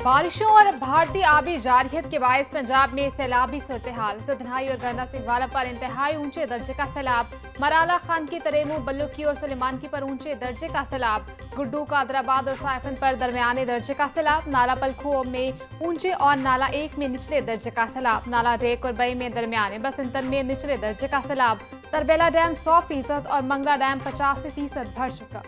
बारिशों और भारतीय आबी जारहियत के बायस पंजाब में सैलाबी सूरत-ए-हाल। सिद्धनाई और गंगा सिंहवाला पर इंतहाई ऊंचे दर्जे का सैलाब। मराला खान की तरेमू, बल्लुकी और सुलेमान की पर ऊंचे दर्जे का सैलाब। गुड्डू, कादराबाद और साइफन पर दरमियाने दर्जे का सैलाब। नाला पलखू में ऊंचे और नाला 1 में निचले दर्जे का सैलाब। नाला रेक और बई में दरमियाने, बसंतन में निचले दर्जे का सैलाब। तरबेला डैम 100% और मंगला डैम 85% भर चुका।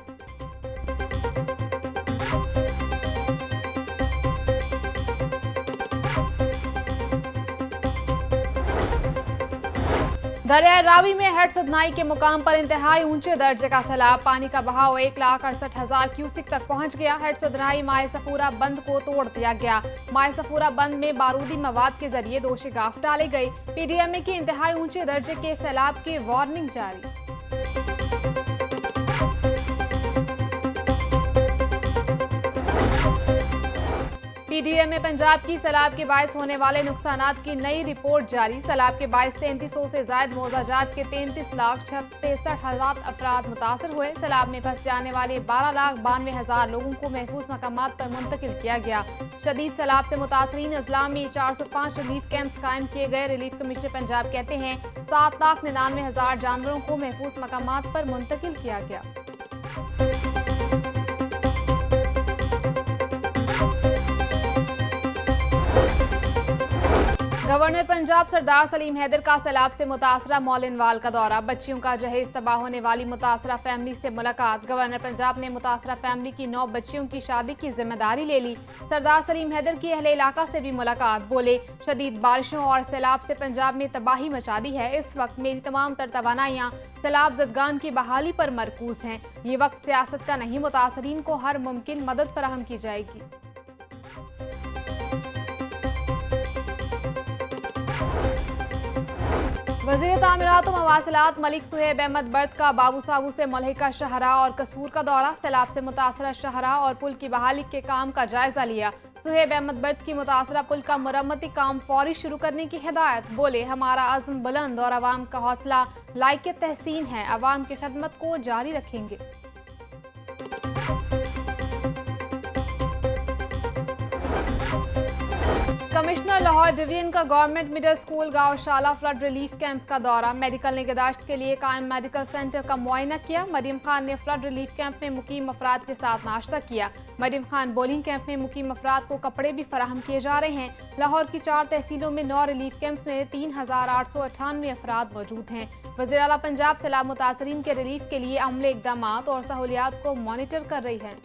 दरिया रावी में हेड सिद्धनाई के मुकाम पर इंतहाई ऊंचे दर्जे का सैलाब। पानी का बहाव 1,68,000 क्यूसिक तक पहुंच गया। हेड सिद्धनाई माए सफूरा बंद को तोड़ दिया गया। माए सफूरा बंद में बारूदी मवाद के जरिए 2 शिगाफ डाले गए। पीडीएमए की इंतहाई ऊंचे दर्जे के सैलाब की वार्निंग जारी। पीडीएमए पंजाब की सैलाब के बायस होने वाले नुकसानात की नई रिपोर्ट जारी। सैलाब के बायस 3300 से ज्यादा मौजाजात के 33,63,000 अफराद मुतासर हुए। सैलाब में फंस जाने वाले 12,92,000 लोगों को महफूज मकामात पर मुंतकिल किया गया। शदीद सैलाब से मुतासरीन अजला में 405 रिलीफ कैंप्स कायम किए गए। रिलीफ कमिश्नर पंजाब कहते हैं 7,99,000 जानवरों को महफूज मकामात पर मुंतकिल किया गया। गवर्नर पंजाब सरदार सलीम हैदर का सैलाब से मुतासरा मौलिनवाल का दौरा। बच्चियों का जहेज तबाह होने वाली मुतासरा फैमिली से मुलाकात। गवर्नर पंजाब ने मुतासरा फैमिली की 9 बच्चियों की शादी की जिम्मेदारी ले ली। सरदार सलीम हैदर की अहले इलाका से भी मुलाकात। बोले, शदीद बारिशों और सैलाब से पंजाब में तबाही मचा दी है। इस वक्त मेरी तमाम तर तवानाइयाँ सैलाब जदगान की बहाली पर मरकूज हैं। ये वक्त सियासत का नहीं, मुतासरीन को हर मुमकिन मदद फराहम की जाएगी। वज़ीर तामीरात व मवासिलात मलिक सुहेब अहमद बर्द का बाबू साबू से मलहिका शहरा और कसूर का दौरा। सैलाब से मुतासरा शहरा और पुल की बहाली के काम का जायजा लिया। सुहेब अहमद बर्द की मुतासरा पुल का मरम्मती काम फौरी शुरू करने की हिदायत। बोले, हमारा अज़्म बुलंद और अवाम का हौसला लायक तहसीन है। अवाम की खदमत को जारी रखेंगे। कमिश्नर लाहौर डिवीजन का गवर्नमेंट मिडिल स्कूल गांव शाला फ्लड रिलीफ कैंप का दौरा। मेडिकल निगहदाश्त के लिए कायम मेडिकल सेंटर का मुआयना किया। मरियम खान ने फ्लड रिलीफ कैंप में मुकीम अफराद के साथ नाश्ता किया। मरियम खान बोलिंग कैंप में मुकीम अफराद को कपड़े भी फराहम किए जा रहे हैं। लाहौर की 4 तहसीलों में 9 रिलीफ कैंप्स में 3,898 अफराद मौजूद हैं। वज़ीर आला पंजाब सैलाब मुतासरीन के रिलीफ के लिए अमले इकदाम और सहूलियात को मॉनिटर कर रही है।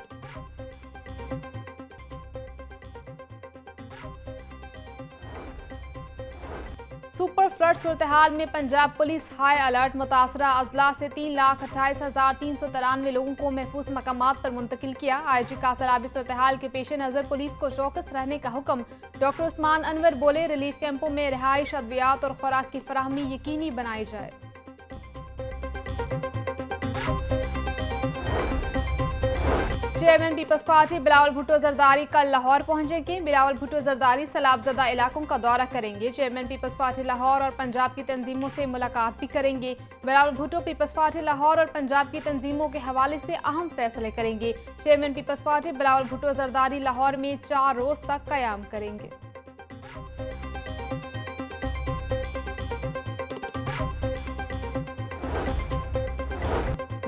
सुपर फ्लड सूरत-ए-हाल में पंजाब पुलिस हाई अलर्ट। मुतासरा अजला से 3,28,393 लोगों को महफूज मकामात पर मुंतकिल किया। IG का सैलाबी सूरत-ए-हाल के पेश नज़र पुलिस को चौकस रहने का हुक्म। डॉक्टर उस्मान अनवर बोले, रिलीफ कैंपों में रिहाइश, अद्वियात और खुराक की फराहमी यकीनी बनाई जाए। Chairman people's party Bilawal Bhutto Zardari कल लाहौर पहुंचेंगे। बिलावल भुट्टो जरदारी सैलाबजदा इलाकों का दौरा करेंगे। चेयरमैन पीपल्स पार्टी लाहौर और पंजाब की तंजीमों से मुलाकात भी करेंगे। बिलावल भुट्टो पीपल्स पार्टी लाहौर और पंजाब की तंजीमों के हवाले से अहम फैसले करेंगे। Chairman people's party Bilawal Bhutto Zardari Lahore में 4 रोज तक कयाम करेंगे।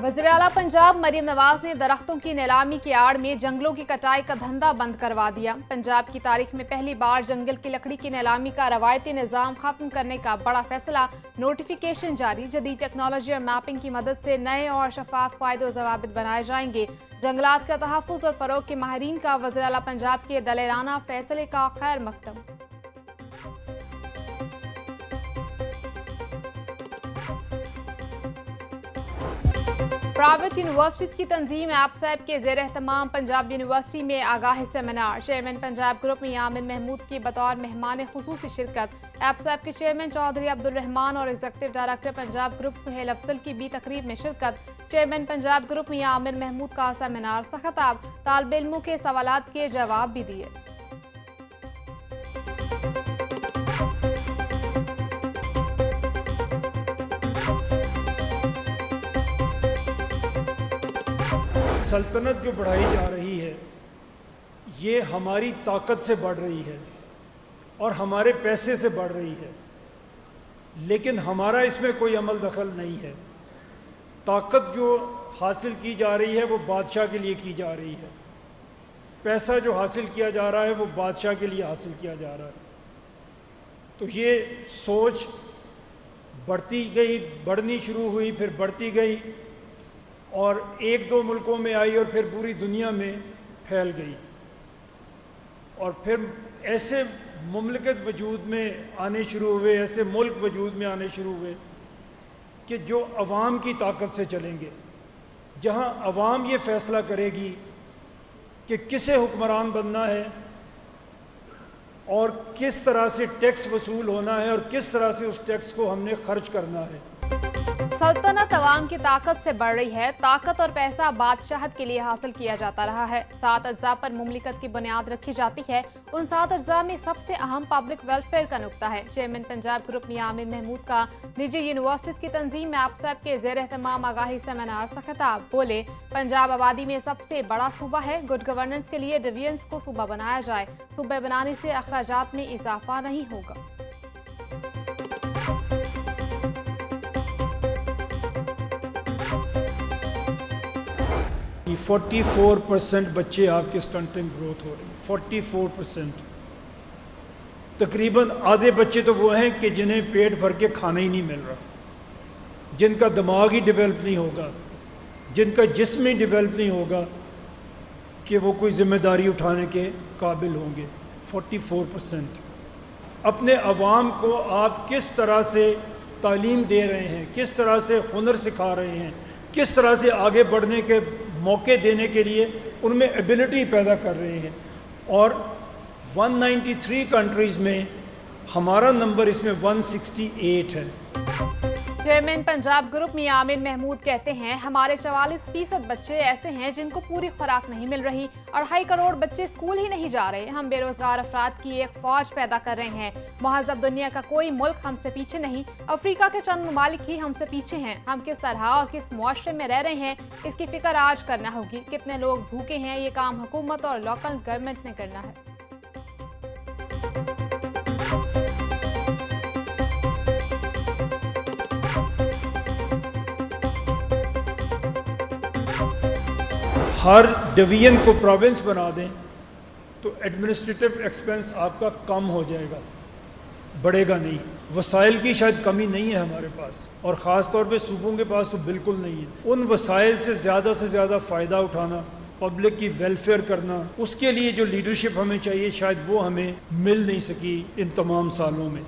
वज़ीर आला पंजाब मरीम नवाज ने दरख्तों की नीलामी की आड़ में जंगलों की कटाई का धंधा बंद करवा दिया। पंजाब की तारीख में पहली बार जंगल की लकड़ी की नीलामी का रवायती निज़ाम खत्म करने का बड़ा फैसला। नोटिफिकेशन जारी। जदीद टेक्नोलॉजी और मैपिंग की मदद से नए और शफाफ कायदे ज़वाबित बनाए जाएंगे। जंगलात का तहफ़्फ़ुज़ और फ़रोग़ के माहिरीन का वज़ीर आला पंजाब के दलेराना फैसले का खैर मकदम। प्राइवेट यूनिवर्सिटीज़ की तंजीम एपसैप के ज़ेर एहतमाम पंजाब यूनिवर्सिटी में आगाही seminar. Chairman Punjab group Yamin Mahmood की बतौर मेहमान खुसूसी शिरकत। एपसैप के चेयरमैन चौधरी अब्दुल रहमान और executive director Punjab group Suhail Afzal की भी तकरीब में शिरकत। चेयरमैन पंजाब ग्रुप यामिन महमूद का सेमिनार से खिताब। तालिब इल्मों के सवालात के जवाब भी दिए। सल्तनत जो बढ़ाई जा रही है ये हमारी ताकत से बढ़ रही है और हमारे पैसे से बढ़ रही है, लेकिन हमारा इसमें कोई अमल दखल नहीं है। ताकत जो हासिल की जा रही है वो बादशाह के लिए की जा रही है, पैसा जो हासिल किया जा रहा है वो बादशाह के लिए हासिल किया जा रहा है। तो ये सोच बढ़ती गई, बढ़नी शुरू हुई, फिर बढ़ती गई और एक दो मुल्कों में आई और फिर पूरी दुनिया में फैल गई। और फिर ऐसे मुमलिकत वजूद में आने शुरू हुए, ऐसे मुल्क वजूद में आने शुरू हुए कि जो अवाम की ताकत से चलेंगे, जहाँ अवाम ये फ़ैसला करेगी कि किसे हुक्मरान बनना है और किस तरह से टैक्स वसूल होना है और किस तरह से उस टैक्स को हमने खर्च करना है। सल्तनत अवाम की ताकत से बढ़ रही है। ताकत और पैसा बादशाहत के लिए हासिल किया जाता रहा है। 7 अज्जा पर मुमलिकत की बुनियाद रखी जाती है। उन 7 अज्जा में सबसे अहम पब्लिक वेलफेयर का नुक्ता है। चेयरमैन पंजाब ग्रुप मियां आमिर महमूद का निजी यूनिवर्सिटीज की तंजीम में आप सब के ज़ेर एहतमाम आगाही सेमिनार से खिताब। बोले, पंजाब आबादी में सबसे बड़ा सूबा है। गुड गवर्नेंस के लिए डिवीजन्स को सूबा बनाया जाए। सूबे बनाने से अखराजात में इजाफा नहीं होगा। 44% बच्चे आपके स्टंटिंग ग्रोथ हो रही है। 44%। तकरीबन आधे बच्चे तो वो हैं कि जिन्हें पेट भर के खाना ही नहीं मिल रहा, जिनका दिमाग ही डेवलप नहीं होगा, जिनका जिस्म ही डेवलप नहीं होगा कि वो कोई जिम्मेदारी उठाने के काबिल होंगे। 44%। अपने अवाम को आप किस तरह से तालीम दे रहे हैं, किस तरह से हुनर सिखा रहे हैं, किस तरह से आगे बढ़ने के मौके देने के लिए उनमें एबिलिटी पैदा कर रहे हैं। और 193 कंट्रीज़ में हमारा नंबर इसमें 168 है। चेयरमैन पंजाब ग्रुप मियां आमिर महमूद कहते हैं, हमारे 44% बच्चे ऐसे हैं जिनको पूरी खुराक नहीं मिल रही। 2.5 करोड़ बच्चे स्कूल ही नहीं जा रहे। हम बेरोजगार अफराद की एक फौज पैदा कर रहे हैं। महज़ब दुनिया का कोई मुल्क हमसे पीछे नहीं। अफ्रीका के चंद ममालिक ही हमसे पीछे हैं। हम किस तरह और किस मुआशरे में रह रहे हैं, इसकी फिक्र आज करना होगी। कितने लोग भूखे हैं, ये काम हुकूमत और लोकल गवर्नमेंट ने करना है। हर डिवीजन को प्रोविंस बना दें तो एडमिनिस्ट्रेटिव एक्सपेंस आपका कम हो जाएगा, बढ़ेगा नहीं। वसाइल की शायद कमी नहीं है हमारे पास, और ख़ास तौर पे सूबों के पास तो बिल्कुल नहीं है। उन वसाइल से ज़्यादा फ़ायदा उठाना, पब्लिक की वेलफेयर करना, उसके लिए जो लीडरशिप हमें चाहिए शायद वो हमें मिल नहीं सकी इन तमाम सालों में।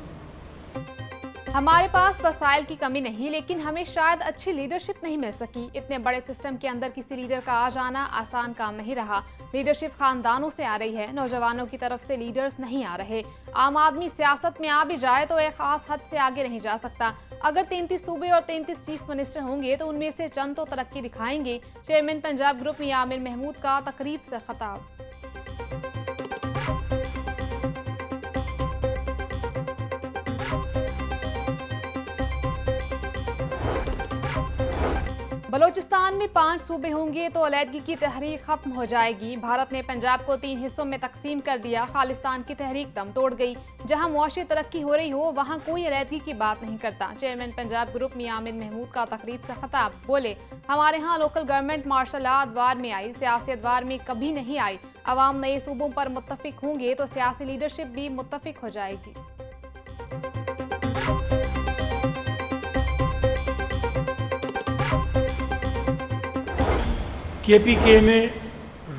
हमारे पास वसाइल की कमी नहीं, लेकिन हमें शायद अच्छी लीडरशिप नहीं मिल सकी। इतने बड़े सिस्टम के अंदर किसी लीडर का आ जाना आसान काम नहीं रहा। लीडरशिप खानदानों से आ रही है, नौजवानों की तरफ से लीडर्स नहीं आ रहे। आम आदमी सियासत में आ भी जाए तो एक खास हद से आगे नहीं जा सकता। अगर 33 सूबे और 33 चीफ मिनिस्टर होंगे तो उनमें से चंद तो तरक्की दिखाएंगे। चेयरमैन पंजाब ग्रुप मियां आमिर महमूद का तकरीब से खिताब। बलूचिस्तान में 5 सूबे होंगे तो अलहदगी की तहरीक खत्म हो जाएगी। भारत ने पंजाब को 3 हिस्सों में तकसीम कर दिया। खालिस्तान की तहरीक दम तोड़ गई। जहां मुआशी तरक्की हो रही हो वहां कोई अलहदगी की बात नहीं करता। चेयरमैन पंजाब ग्रुप मियां आमिर महमूद का तकरीब से खिताब। बोले, हमारे यहाँ लोकल गवर्नमेंट मार्शल लॉ अदवार में आई, सियासी अदवार में कभी नहीं आई। अवाम नए सूबों पर मुत्तफिक होंगे तो सियासी लीडरशिप भी मुत्तफिक हो जाएगी। KPK में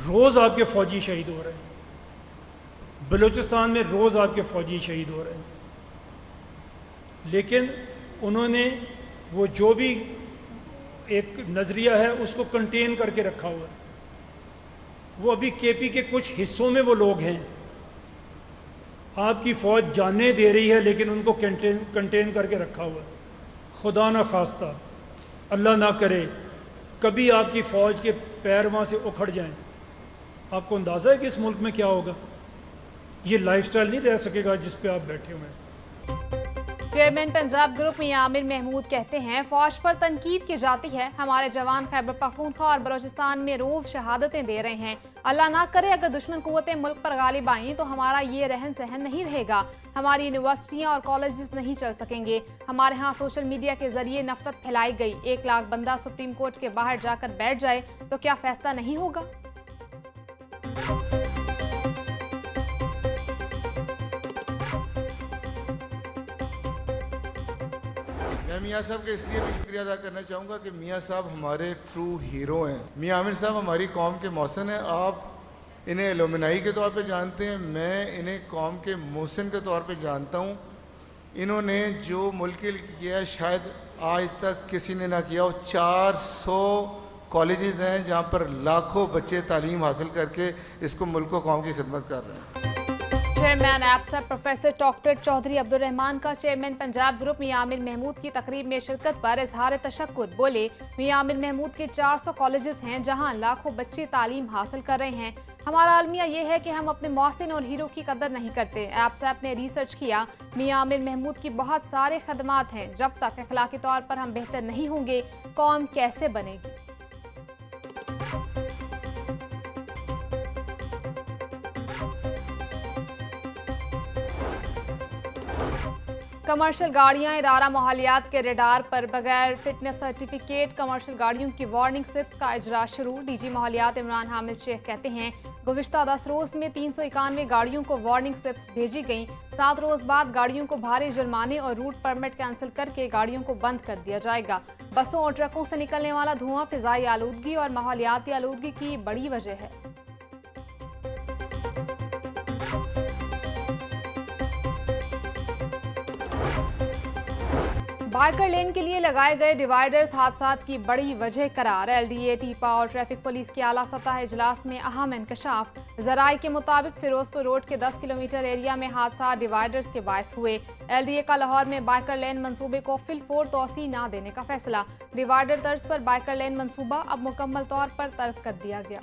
रोज़ आपके फ़ौजी शहीद हो रहे हैं, बलूचिस्तान में रोज़ आपके फ़ौजी शहीद हो रहे हैं, लेकिन उन्होंने वो जो भी एक नज़रिया है उसको कंटेन करके रखा हुआ है। वो अभी KP के कुछ हिस्सों में वो लोग हैं, आपकी फ़ौज जाने दे रही है लेकिन उनको कंटेन करके रखा हुआ है। खुदा ना खास्ता, अल्लाह ना करे कभी आपकी फ़ौज के पैर वहाँ से उखड़ जाएं, आपको अंदाज़ा है कि इस मुल्क में क्या होगा। ये लाइफस्टाइल नहीं रह सकेगा जिस पे आप बैठे हुए हैं। चेयरमैन पंजाब ग्रुप मियां आमिर महमूद कहते हैं, फौज पर तनकीद की जाती है, हमारे जवान खैबर पख्तूनख्वा और बलोचिस्तान में रोज शहादतें दे रहे हैं। अल्लाह ना करे अगर दुश्मन कुव्वतें मुल्क पर गालिब आईं तो हमारा ये रहन सहन नहीं रहेगा, हमारी यूनिवर्सिटियां और कॉलेजेस नहीं चल सकेंगे। हमारे यहाँ सोशल मीडिया के जरिए नफरत फैलाई गई। 1 लाख बंदा सुप्रीम कोर्ट के बाहर जाकर बैठ जाए तो क्या फैसला नहीं होगा? मैं मियाँ साहब का इसलिए भी शुक्रिया अदा करना चाहूँगा कि मियाँ साहब हमारे ट्रू हीरो हैं। मियाँ आमिर साहब हमारी कौम के मौहसिन हैं। आप इन्हें एलुमनाई के तौर पे जानते हैं, मैं इन्हें कौम के मोहसिन के तौर पे जानता हूँ। इन्होंने जो मुल्क के लिए किया है शायद आज तक किसी ने ना किया हो। 400 कॉलेजेस हैं जहाँ पर लाखों बच्चे तालीम हासिल करके इसको मुल्क व कौम की खिदमत कर रहे हैं। चेयरमैन एप्सा प्रोफेसर डॉक्टर चौधरी अब्दुल रहमान का चेयरमैन पंजाब ग्रुप मियां आमिर महमूद की तकरीब में शिरकत पर इजहार तशक्कुर। बोले, मियां आमिर महमूद के 400 कॉलेजेस हैं जहां लाखों बच्चे तालीम हासिल कर रहे हैं। हमारा अलमिया ये है कि हम अपने मौसिन और हीरो की कदर नहीं करते। एप्सा ने रिसर्च किया, मियां आमिर महमूद की बहुत सारे खदमात हैं। जब तक अखलाकी तौर पर हम बेहतर नहीं होंगे, कौम कैसे बनेगी? कमर्शियल गाड़ियां इदारा मोहालियात के रेडार पर बगैर फिटनेस सर्टिफिकेट कमर्शियल गाड़ियों की वार्निंग स्लिप्स का इजरा शुरू। डीजी मोहालियात इमरान हामिद शेख कहते हैं, गुज़िश्ता 10 रोज में 391 गाड़ियों को वार्निंग स्लिप्स भेजी गईं। 7 रोज बाद गाड़ियों को भारी जुर्माने और रूट परमिट कैंसिल करके गाड़ियों को बंद कर दिया जाएगा। बसों और ट्रकों से निकलने वाला धुआं फिजाई आलूदगी और माहौलियाती आलूदगी की बड़ी वजह है। बाइकर लेन के लिए लगाए गए डिवाइडर्स हादसात की बड़ी वजह करार। LDA, टीपा और ट्रैफिक पुलिस की आला सतह इजलास में अहम इंकशाफ। जराये के मुताबिक फिरोजपुर रोड के 10 किलोमीटर एरिया में हादसा डिवाइडर्स के बायस हुए। LDA का लाहौर में बाइकर लेन मंसूबे को फिलफोर तोसी न देने का फैसला। डिवाइडर तर्ज पर बाइकर लेन मंसूबा अब मुकम्मल तौर पर तर्क कर दिया गया।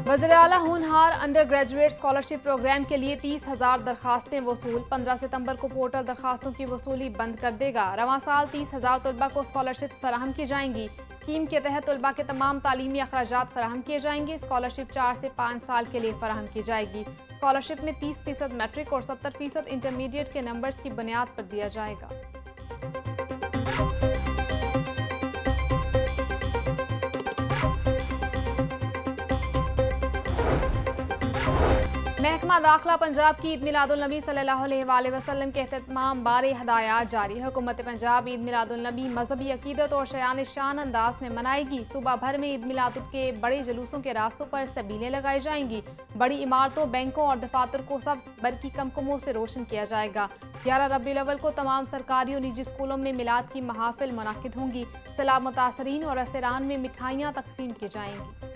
वज़ीर आला होनहार अंडर ग्रेजुएट स्कॉलरशिप प्रोग्राम के लिए 30,000 दरखास्तें वसूल। 15 सितंबर को पोर्टल दरखास्तों की वसूली बंद कर देगा। रवां साल 30,000 तलबा को स्कॉलरशिप फराहम की जाएंगी। स्कीम के तहत तलबा के तमाम तालीमी अखराजात फराहम किए जाएंगे। स्कॉलरशिप 4 से 5 साल के लिए फराहम की जाएगी। स्कॉलरशिप में 30% मैट्रिक और 70% इंटरमीडिएट के नंबर्स की बुनियाद पर दिया जाएगा। महकमा दाखिला पंजाब की ईद मिलादुल नबी सल्लल्लाहु अलैहि वसल्लम के एहतमाम बारे हदायत जारी। हुकूमत पंजाब ईद मिलादुल नबी मजहबी अकीदत और शयान शान अंदाज में मनाएगी। सूबा भर में ईद मिलादुल के बड़े जुलूसों के रास्तों पर सबीलें लगाई जाएंगी। बड़ी इमारतों, बैंकों और दफातर को सब्ज बरकी कमकुमों से रोशन किया जाएगा। 11 रबीउल अव्वल को तमाम सरकारी और निजी स्कूलों में मिलाद की महाफिल मुनाकिद होंगी। सैलाब मुतासरीन और असरान में मिठाइयाँ तकसीम की जाएंगी।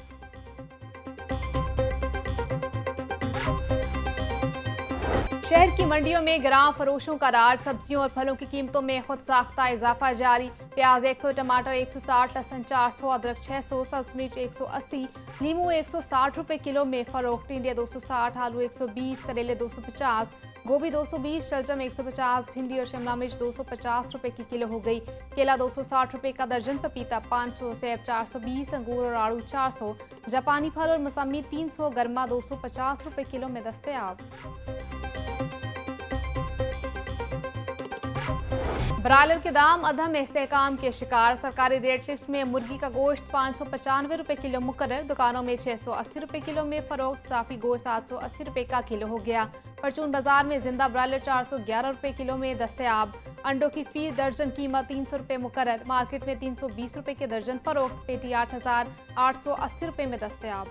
शहर की मंडियों में ग्राम फरोशों का राज। सब्जियों और फलों की कीमतों में खुद साख्ता इजाफा जारी। प्याज 100, टमाटर 160, लहसुन 400, अदरक 600, सब्ज मिर्च 180, नींबू 160 रुपए किलो में फरोख्त। टिंडिया 260, आलू 120, करेले 250, गोभी 220, शलजम 150, भिंडी और शिमला मिर्च 250 रुपए की किलो हो गई। केला 260 रुपए का दर्जन, पपीता 500, सेब 420, अंगूर और आड़ू 400, जापानी फल और मौसमी 300, गर्मा 250 रुपए किलो में दस्तयाब। ब्रायलर के दाम अदम इस्तेहकाम के शिकार। सरकारी रेट लिस्ट में मुर्गी का गोश्त 595 रुपए किलो मुकर्रर। दुकानों में 680 रुपए किलो में फरोख्त। साफी गोश्त 780 रुपए का किलो हो गया। परचून बाजार में जिंदा ब्रायलर 411 रुपए किलो में दस्तयाब। अंडों की फी दर्जन कीमत 300 रुपए मुकर्रर। मार्केट में 320 रुपए के दर्जन फरोख्त। पेटी 8,880 रुपए में दस्तयाब।